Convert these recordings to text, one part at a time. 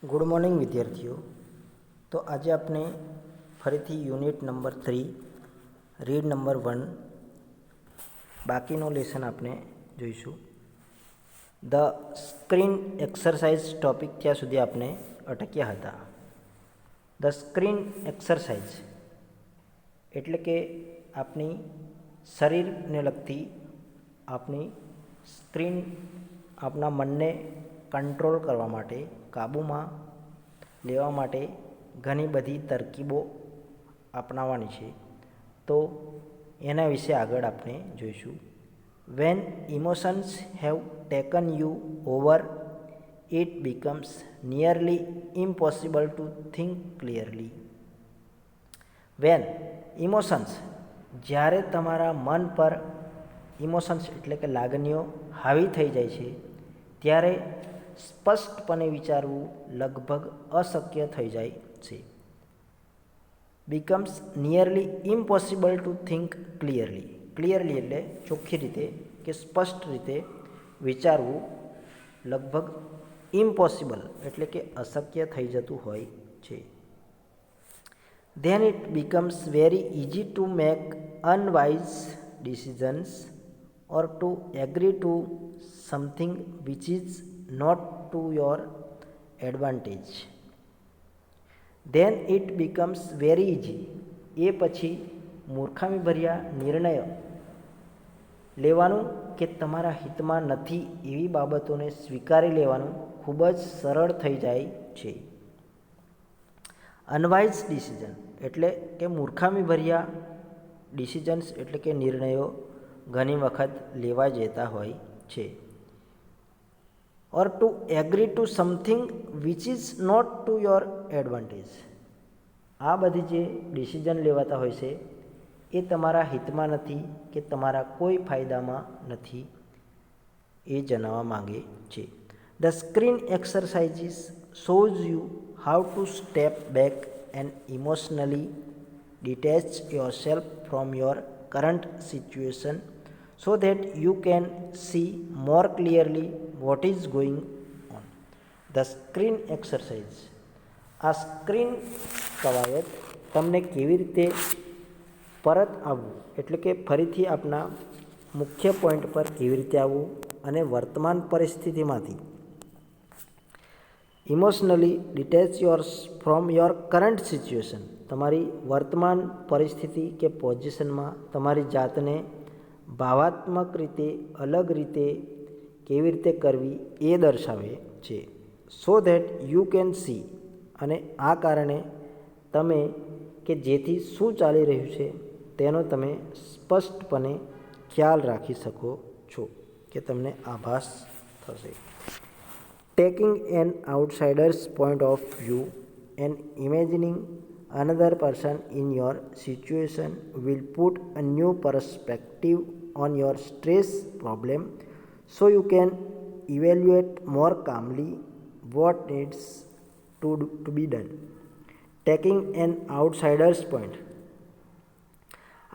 Good morning વિદ્યાર્થીઓ. તો આજે આપણે ફરીથી યુનિટ નંબર 3 રીડ નંબર 1 બાકીનો લેસન આપણે જોઈશું. ધ સ્ક્રીન એક્સરસાઇઝ ટોપિક ત્યાં સુધી આપણે અટક્યા હતા. ધ સ્ક્રીન એક્સરસાઇઝ એટલે કે આપણી શરીરને લગતી આપણી સ્ક્રીન આપણા મનને કંટ્રોલ કરવા માટે, કાબૂમાં લેવા માટે ઘણી બધી તરકીબો અપનાવવાની છે. તો એના વિશે આગળ આપણે જોઈશું. When emotions have taken you over, it becomes nearly impossible to think clearly. When emotions, જ્યારે તમારા મન પર ઇમોશન્સ એટલે કે લાગણીઓ હાવી થઈ જાય છે, ત્યારે સ્પષ્ટપણે વિચારવું લગભગ અશક્ય થઈ જાય છે. Becomes nearly impossible to think clearly. Clearly એટલે ચોખ્ખી રીતે કે સ્પષ્ટ રીતે વિચારવું લગભગ ઇમ્પોસિબલ એટલે કે અશક્ય થઈ જતું હોય છે. Then it becomes very easy to make unwise decisions or to agree to something which is not to your advantage. Then it becomes very easy. એ પછી મૂર્ખામીભર્યા નિર્ણયો લેવાનું કે તમારા હિતમાં નથી એવી બાબતોને સ્વીકારી લેવાનું ખૂબ જ સરળ થઈ જાય છે. અનવાઇઝ ડિસિઝન એટલે કે મૂર્ખામીભર્યા ડિસિઝન્સ એટલે કે નિર્ણયો ઘણી વખત લેવા જતા હોય છે. Or to agree to something which is not to your advantage. આ બધી જે ડિસિઝન લેવાતા હોય છે એ તમારા હિતમાં નથી કે તમારા કોઈ ફાયદામાં નથી એ જણાવવા માંગે છે. The screen exercises shows you how to step back and emotionally detach yourself from your current situation so that you can see more clearly what is going on. The screen exercise. આ screen કવાયત તમને કેવી રીતે પરત આવવું એટલે કે ફરીથી આપણા મુખ્ય પોઈન્ટ પર કેવી રીતે આવવું અને વર્તમાન પરિસ્થિતિમાંથી emotionally detach yours from your current situation, તમારી વર્તમાન પરિસ્થિતિ કે પોઝિશનમાં તમારી જાતને ભાવાત્મક રીતે અલગ રીતે કેવી રીતે કરવી એ દર્શાવે છે. So that you can see, અને આ કારણે તમે કે જેથી શું ચાલી રહ્યું છે તેનો તમે સ્પષ્ટપણે ખ્યાલ રાખી શકો છો કે તમને આભાસ થશે. Taking an outsider's point of view and imagining another person in your situation will put a new perspective on your stress problem, so you can evaluate more calmly what needs to be done. Taking an outsider's point.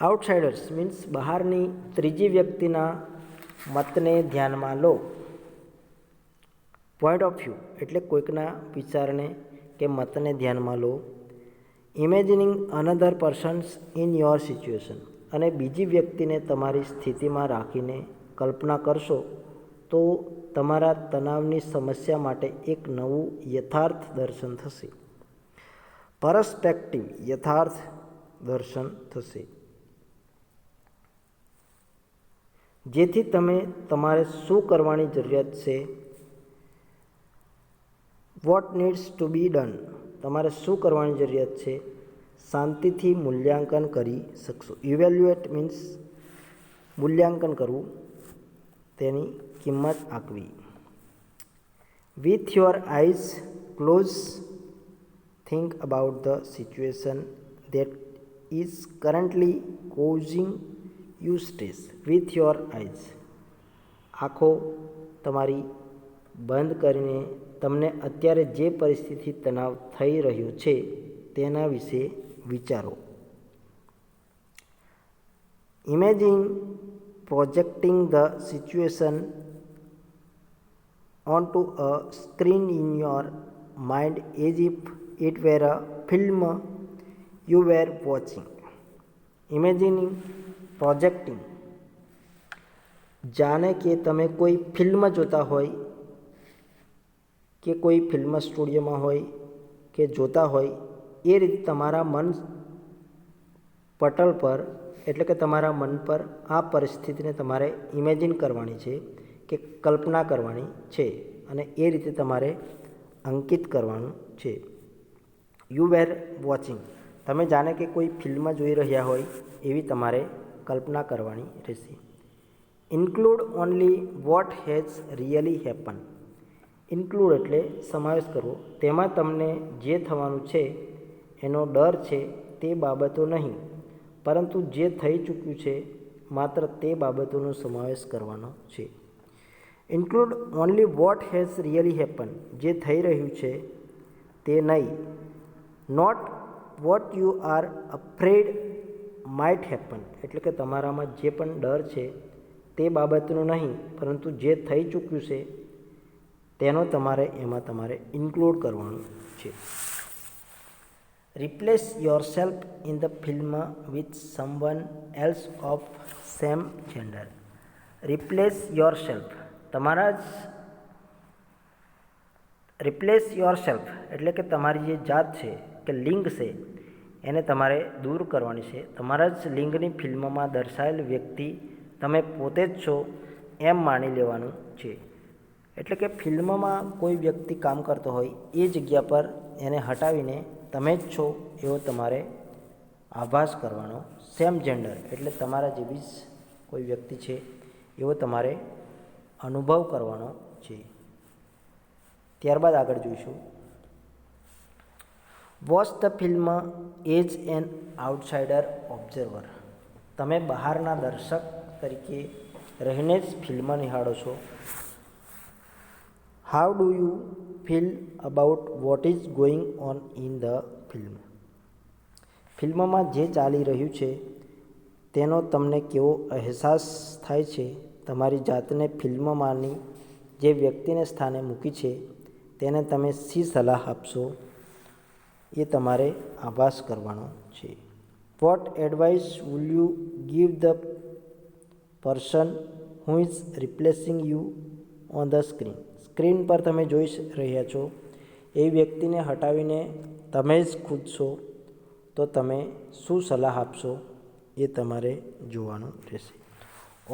Outsiders means બહારની ત્રીજી વ્યક્તિના મતને ધ્યાનમાં લો. Point of view એટલે કોઈકના વિચારને કે મતને ધ્યાનમાં લો. Imagining another person's in your situation, અને બીજી વ્યક્તિને તમારી સ્થિતિમાં રાખીને કલ્પના કરશો તો તમારા તણાવની સમસ્યા માટે એક નવું યથાર્થ દર્શન થશે. પરસ્પેક્ટિવ યથાર્થ દર્શન થશે, જેથી તમે તમારે શું કરવાની જરૂરિયાત છે, what needs to be done, તમારે શું કરવાની જરૂરિયાત છે, શાંતિથી મૂલ્યાંકન કરી શકશો. ઇવેલ્યુએટ મીન્સ મૂલ્યાંકન કરવું, તેની કિંમત આંકવી. With your eyes close think about the situation that is currently causing you stress. With your eyes, આંખો તમારી બંધ કરીને તમને અત્યારે જે પરિસ્થિતિ તણાવ થઈ રહ્યો છે તેના વિશે વિચારો. Imagine projecting the situation onto a screen in your mind as if it were a film you were watching. Imagining, projecting. જાણે કે તમે કોઈ ફિલ્મ જોતા હોય કે કોઈ ફિલ્મ સ્ટુડિયોમાં હોય કે જોતા હોય એ રીતે તમારા મન પટલ પર એટલે કે તમારા મન પર આ પરિસ્થિતિને તમારે ઇમેજિન કરવાની છે કે કલ્પના કરવાની છે અને એ રીતે તમારે અંકિત કરવાનું છે. યુ વેર વોચિંગ, તમે જાણે કે કોઈ ફિલ્મ જોઈ રહ્યા હોય એવી તમારે કલ્પના કરવાની રહેશે. Include only what has really happen. Include એટલે સમાવેશ કરવો, તેમાં તમને જે થવાનું છે એનો ડર છે તે બાબતો નહીં, પરંતુ જે થઈ ચૂક્યું છે માત્ર તે બાબતોનો સમાવેશ કરવાનો છે. Include only what has really happen, જે થઈ રહ્યું છે તે નહીં. Not what you are afraid might happen, એટલે કે તમારામાં જે પણ ડર છે તે બાબતનું નહીં, પરંતુ જે થઈ ચૂક્યું છે તેનો તમારે ઇન્ક્લુડ કરવાનું છે. Replace yourself in the film with someone else of same gender. Replace yourself, replace yourself એટલે કે તમારી જે જાત છે કે લિંગ છે એને તમારે દૂર કરવાની છે. તમારા જ લિંગની ફિલ્મમાં દર્શાવેલ વ્યક્તિ તમે પોતે જ છો એમ માની લેવાનું છે. એટલે કે ફિલ્મમાં કોઈ વ્યક્તિ કામ કરતો હોય એ જગ્યા પર એને હટાવીને તમે જ છો એવો તમારે આભાસ કરવાનો. સેમ જેન્ડર એટલે તમારા જેવી જ કોઈ વ્યક્તિ છે એવો તમારે અનુભવ કરવાનો છે. ત્યારબાદ આગળ જોઈશું. Watch the film as an outsider observer. તમે બહારના દર્શક તરીકે રહીને જ ફિલ્મ નિહાળો છો. How do you feel about what is going on in the film. ફિલ્મમાં જે ચાલી રહ્યું છે તેનો તમને કેવો અહેસાસ થાય છે. તમારી જાતને ફિલ્મમાંની જે વ્યક્તિને સ્થાને મૂકી છે તેને તમે શી સલાહ આપશો એ તમારે આભાસ કરવાનો છે. What advice will you give the person who is replacing you on the screen. Screen પર તમે જોઈ રહ્યા છો એ વ્યક્તિને હટાવીને તમે જ ખુદ છો, તો તમે શું સલાહ આપશો એ તમારે જોવાનું રહેશે.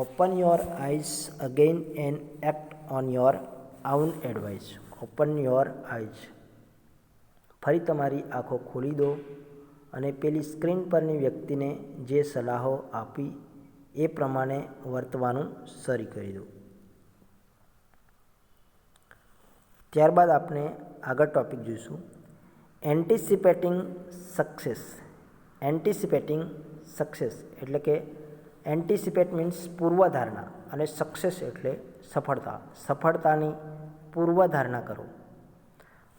Open your eyes again and act on your own advice. Open your eyes, ફરી તમારી આંખો ખોલી દો અને પેલી સ્ક્રીન પરની વ્યક્તિને જે સલાહો આપી એ પ્રમાણે વર્તવાનું શરૂ કરી દો. ત્યારબાદ આપણે આગળ ટોપિક જોઈશું. Anticipating success. એન્ટિસિપેટિંગ સક્સેસ એટલે કે એન્ટિસિપેટ મીન્સ પૂર્વધારણા અને સક્સેસ એટલે સફળતા. સફળતાની પૂર્વધારણા કરો.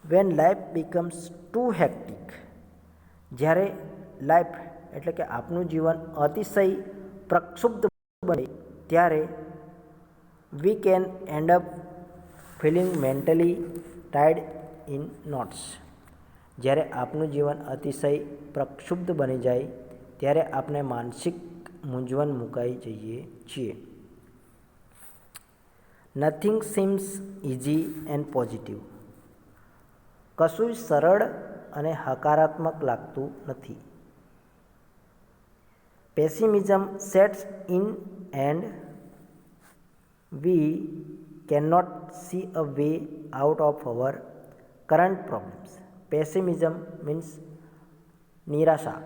When life becomes too hectic. જ્યારે લાઈફ એટલે કે આપનું જીવન અતિશય પ્રક્ષુબ્ધ બને ત્યારે we can end up feeling mentally tied in knots. જ્યારે આપનું જીવન અતિશય પ્રક્ષુબ્ધ બની જાય ત્યારે આપણે માનસિક મૂંઝવણ મુકાઈ જઈએ છીએ. Nothing seems easy and positive. કશું સરળ અને હકારાત્મક લાગતું નથી. Pessimism sets in and we can not see a way out of our current problems. Pessimism means નિરાશા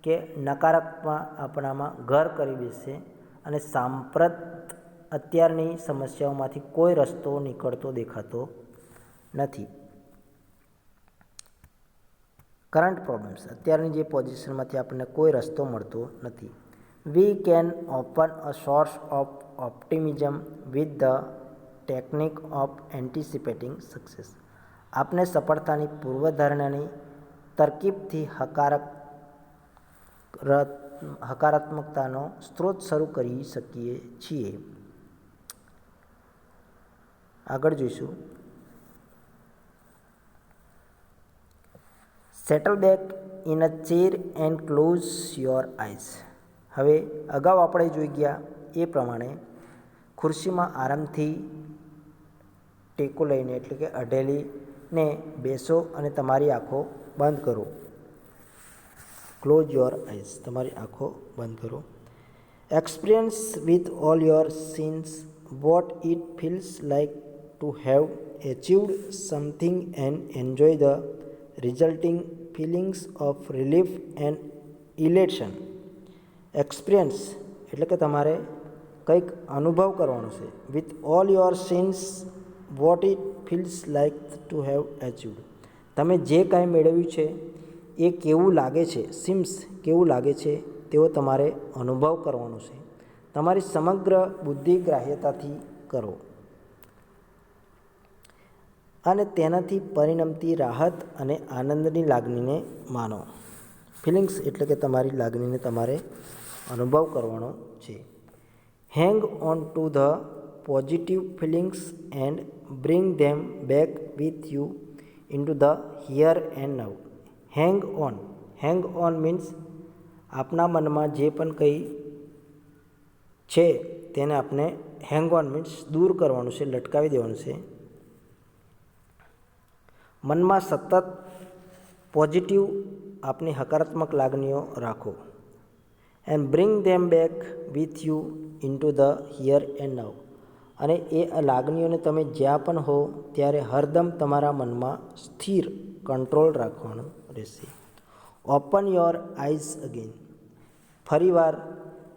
કે નકારાત્મક આપણામાં ઘર કરી બેસે અને અત્યારની સમસ્યાઓમાંથી કોઈ રસ્તો નીકળતો દેખાતો નથી. કરંટ પ્રોબ્લેમ્સ અત્યારની જે પોઝિશનમાંથી આપણને કોઈ રસ્તો મળતો નથી. We can open a source of optimism with the technique of anticipating success. આપણે સફળતાની પૂર્વધારણાની તરકીબથી હકારાત્મકતાનો સ્ત્રોત શરૂ કરી શકીએ છીએ. આગળ જોઈશું. Settle back in a chair and close your eyes. હવે અગાઉ આપણે જોઈ ગયા એ પ્રમાણે ખુરશીમાં આરામથી ટેકો લઈને એટલે કે અઢેલીને બેસો અને તમારી આંખો બંધ કરો. ક્લોઝ યોર આઈઝ, તમારી આંખો બંધ કરો. Experience with all your senses what it feels like to have achieved something and enjoy the resulting feelings of relief and elation. Experience એટલે કે તમારે કંઈક અનુભવ કરવાનો છે. With all your senses what it feels like to have achieved, તમે જે કાંઈ મેળવ્યું છે એ કેવું લાગે છે, સિમ્સ કેવું લાગે છે તેવો તમારે અનુભવ કરવાનો છે. તમારી સમગ્ર બુદ્ધિ ગ્રાહ્યતાથી કરો અને તેનાથી પરિણમતી રાહત અને આનંદની લાગણીને માનો. ફિલિંગ્સ એટલે કે તમારી લાગણીને તમારે અનુભવ કરવાનો છે. Hang on to the positive feelings and bring them back with you into the here and now. Hang on means આપના મનમાં જે પણ કંઈ છે તેને આપણે હેંગ ઓન મીન્સ દૂર કરવાનું છે, લટકાવી દેવાનું છે. મનમાં સતત પોઝિટિવ આપની હકારાત્મક લાગણીઓ રાખો. And bring them back with you into the here and નાઉ, અને એ લાગણીઓને તમે જ્યાં પણ હો ત્યારે હરદમ તમારા મનમાં સ્થિર કંટ્રોલ રાખવાનું રહેશે. ઓપન યોર આઈઝ અગેન, ફરીવાર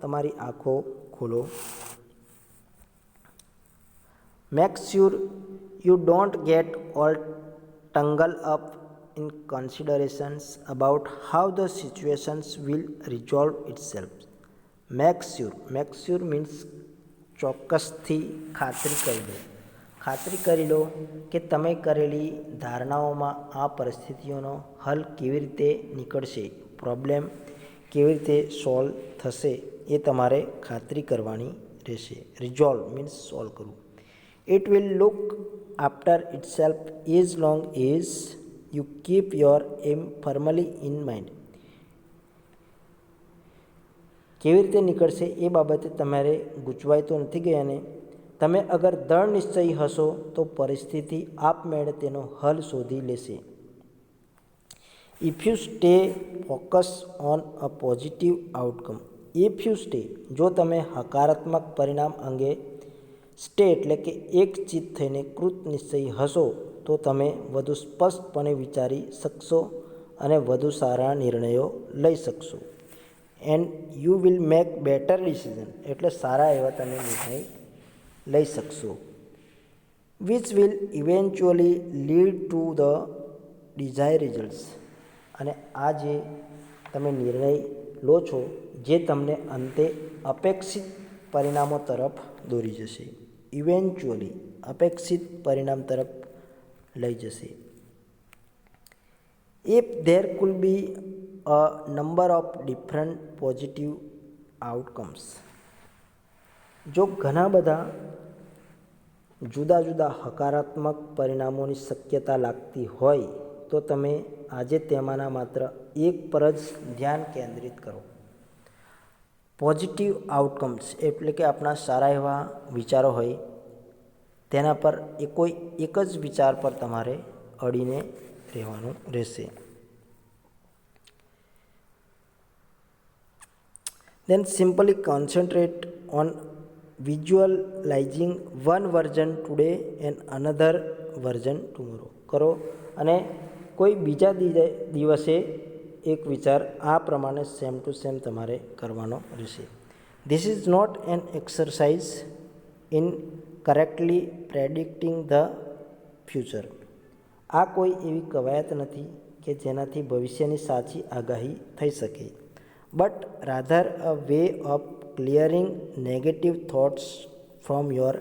તમારી આંખો ખોલો. Make sure you don't get all tangled up in considerations about how the situations will resolve itself. Make sure means ચોક્કસથી ખાતરી કરી લો. ખાતરી કરી લો કે તમે કરેલી ધારણાઓમાં આ પરિસ્થિતિઓનો હલ કેવી રીતે નીકળશે, પ્રોબ્લેમ કેવી રીતે સોલ્વ થશે એ તમારે ખાતરી કરવાની રહેશે. રિઝોલ્વ મીન્સ સોલ્વ કરવું. It will look after itself as long as you keep your aim firmly in mind. કેવી રીતે નીકળશે એ બાબતે તમારે ગૂંચવાઈ તો નથી ગયા ને. તમે અગર દૃઢ નિશ્ચયી હશો તો પરિસ્થિતિ આપમેળે તેનો હલ શોધી લેશે. If you stay focus on a positive outcome. If you stay, જો તમે હકારાત્મક પરિણામ અંગે સ્ટે એટલે કે એક ચિત્ત થઈને કૃત નિશ્ચયી હશો તો તમે વધુ સ્પષ્ટપણે વિચારી શકશો અને વધુ સારા નિર્ણયો લઈ શકશો. And you will make better decision, એટલે સારા એવા તમે નિર્ણય લઈ શકશો. Which will eventually lead to the desire results, અને આ જે તમે નિર્ણય લો છો જે તમને અંતે અપેક્ષિત પરિણામો તરફ દોરી જશે. ઇવેન્ચ્યુઅલી અપેક્ષિત પરિણામ તરફ લઈ જશે. If there could be a number of different positive outcomes, જો ઘણા બધા જુદા જુદા હકારાત્મક પરિણામોની શક્યતા લાગતી હોય તો તમે આજે તેમાંના માત્ર એક પર જ ધ્યાન કેન્દ્રિત કરો. પોઝિટિવ આઉટકમ્સ એટલે કે આપણા સારા એવા વિચારો હોય તેના પર કોઈ એક જ વિચાર પર તમારે અડીને રહેવાનું રહેશે. Then simply concentrate on visualizing one version today and another version tomorrow. કરો અને કોઈ બીજા દિવસે એક વિચાર આ પ્રમાણે સેમ ટુ સેમ તમારે કરવાનો રહેશે. This is not an exercise in correctly predicting the future. આ કોઈ એવી કવાયત નથી કે જેનાથી ભવિષ્યની સાચી આગાહી થઈ શકે. But rather a way of clearing negative thoughts from your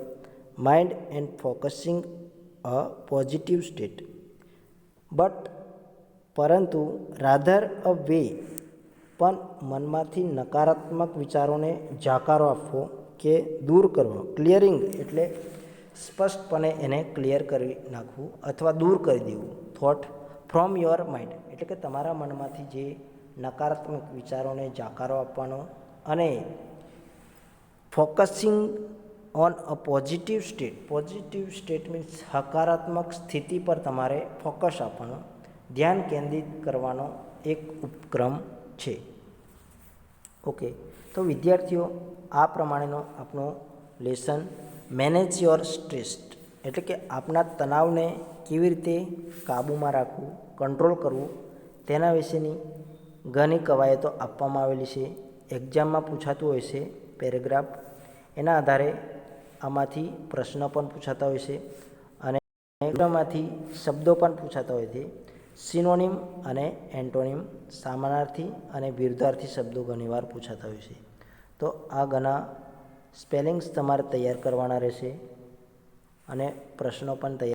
mind and focusing a positive state. પરંતુ rather a way, પણ મનમાંથી નકારાત્મક વિચારોને જાકારો આપવો કે દૂર કરવો. ક્લિયરિંગ એટલે સ્પષ્ટપણે એને ક્લિયર કરી નાખવું અથવા દૂર કરી દેવું. થોટ ફ્રોમ યોર માઇન્ડ એટલે કે તમારા મનમાંથી જે નકારાત્મક વિચારોને જાકારો આપવાનો અને focusing on a positive state means હકારાત્મક સ્થિતિ પર તમારે ફોકસ આપવાનો, ધ્યાન કેન્દ્રિત કરવાનો એક ઉપક્રમ છે. ઓકે, તો વિદ્યાર્થીઓ આ પ્રમાણેનો આપણો લેસન મેનેજ યોર સ્ટ્રેસ એટલે કે આપણા તણાવને કેવી રીતે કાબૂમાં રાખવું, કંટ્રોલ કરવું તેના વિશેની ઘણી કવાયતો આપવામાં આવેલી છે. એક્ઝામમાં પૂછાતું હોય છે પેરેગ્રાફ, એના આધારે આમાંથી પ્રશ્ન પણ પૂછાતા હોય છે અને એમાંથી શબ્દો પણ પૂછાતા હોય છે. સિનોનિમ અને એન્ટોનિમ, સમાનાર્થી અને વિરુદ્ધાર્થી શબ્દો ઘણીવાર પૂછાતા હોય છે. તો આ ઘણા સ્પેલિંગ્સ તમારે તૈયાર કરવાના રહેશે અને પ્રશ્નો પણ તૈયાર